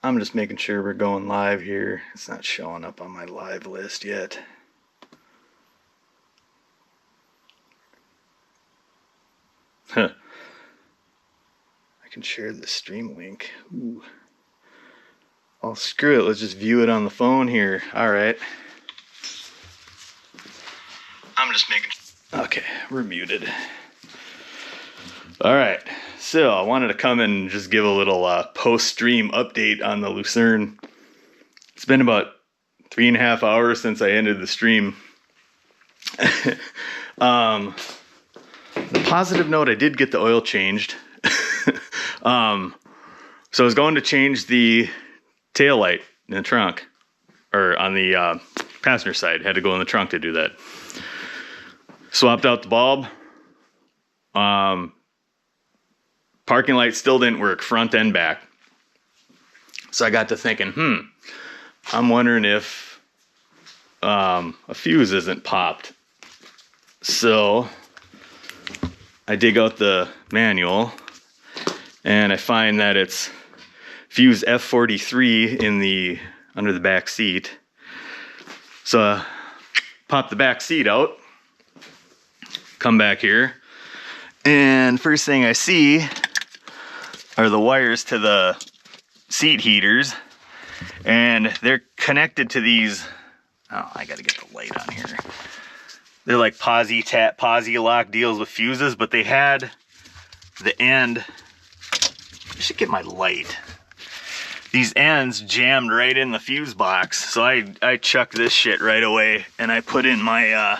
I'm just making sure we're going live here. It's not showing up on my live list yet. Huh. I can share the stream link. Ooh. Oh, screw it. Let's just view it on the phone here. All right. I'm just making... Okay, we're muted. All right. So I wanted to come and just give a little post-stream update on the Lucerne. It's been about 3.5 hours since I ended the stream. The positive note, I did get the oil changed. So I was going to change the tail light in the trunk, or on the passenger side. Had to go in the trunk to do that. Swapped out the bulb. Parking light still didn't work, front and back. So I got to thinking, I'm wondering if a fuse isn't popped. So I dig out the manual and I find that it's fuse F43 in the under the back seat. So I pop the back seat out, come back here, and first thing I see are the wires to the seat heaters, and they're connected to these. Oh, I gotta get the light on here. They're like posi lock deals with fuses, but they had the end. I should get my light. These ends jammed right in the fuse box, so I chucked this shit right away, and I put in my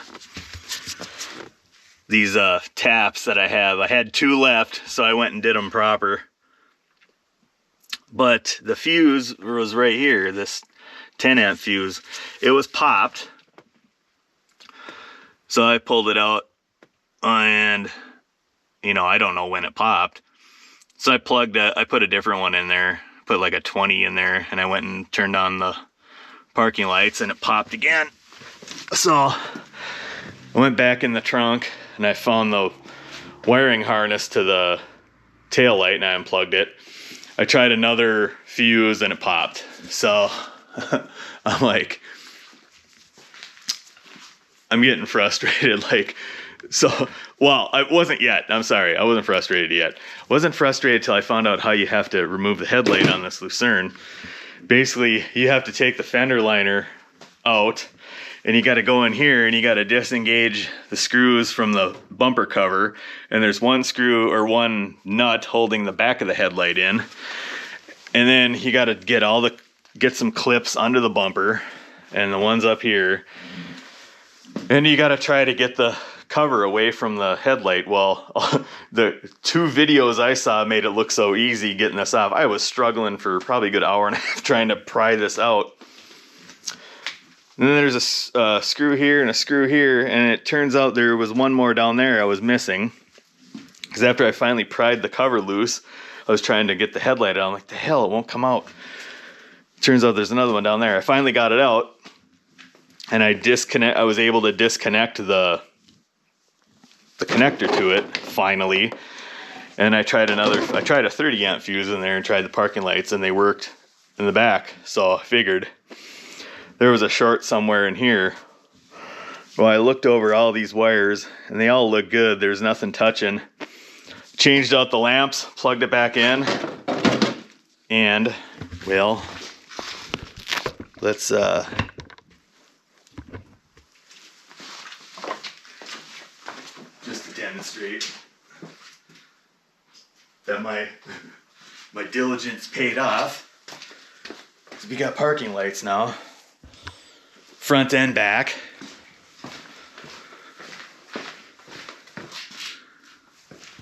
these taps that I have. I had 2 left, so I went and did them proper. But the fuse was right here, this 10 amp fuse. It was popped. So I pulled it out, and I don't know when it popped. So I put a different one in there, put like a 20 in there, and I went and turned on the parking lights, and it popped again. So I went back in the trunk, and I found the wiring harness to the tail light, and I unplugged it. I tried another fuse, and it popped. So I'm like, I'm getting frustrated. Well, I wasn't yet. I'm sorry. I wasn't frustrated yet. I wasn't frustrated till I found out how you have to remove the headlight on this Lucerne. Basically, you have to take the fender liner out, and you got to go in here, and you got to disengage the screws from the bumper cover, and there's one screw or one nut holding the back of the headlight in, and then you got to get some clips under the bumper, and the ones up here, and you got to try to get the cover away from the headlight. Well, the 2 videos I saw made it look so easy getting this off. I was struggling for probably a good hour and a half trying to pry this out. And then there's a screw here and a screw here, and it turns out there was one more down there I was missing. Because after I finally pried the cover loose, I was trying to get the headlight out. I'm like, the hell, it won't come out. Turns out there's another one down there. I finally got it out, and I was able to disconnect the connector to it finally, and I tried a 30 amp fuse in there and tried the parking lights, and they worked in the back. So I figured there was a short somewhere in here. Well, I looked over all these wires, and they all look good. There's nothing touching. Changed out the lamps, plugged it back in, and well, let's just to demonstrate that my diligence paid off. We got parking lights now, front and back.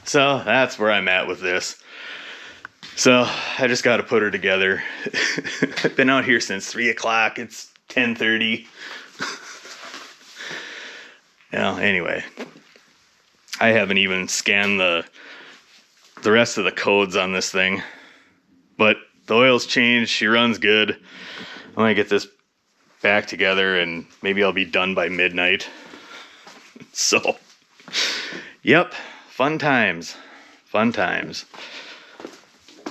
So that's where I'm at with this. So I just got to put her together. I've been out here since 3 o'clock. It's 10:30. Anyway, I haven't even scanned the rest of the codes on this thing, but the oil's changed. She runs good. I'm gonna get this back together, and maybe I'll be done by midnight. So, yep, fun times.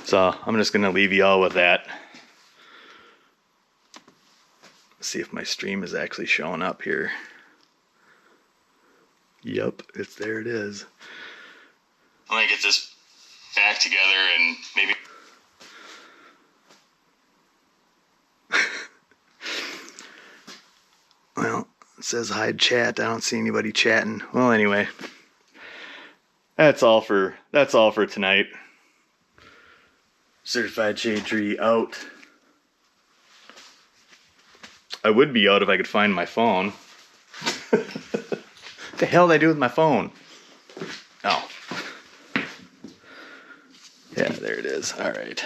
So I'm just gonna leave you all with that. Let's see if my stream is actually showing up here. Yep, there it is. I'm gonna get this back together and maybe. Well, it says hide chat. I don't see anybody chatting. Well, anyway, that's all for tonight. Certified Shade Tree out. I would be out if I could find my phone. What the hell did I do with my phone? Oh. Yeah, there it is. All right.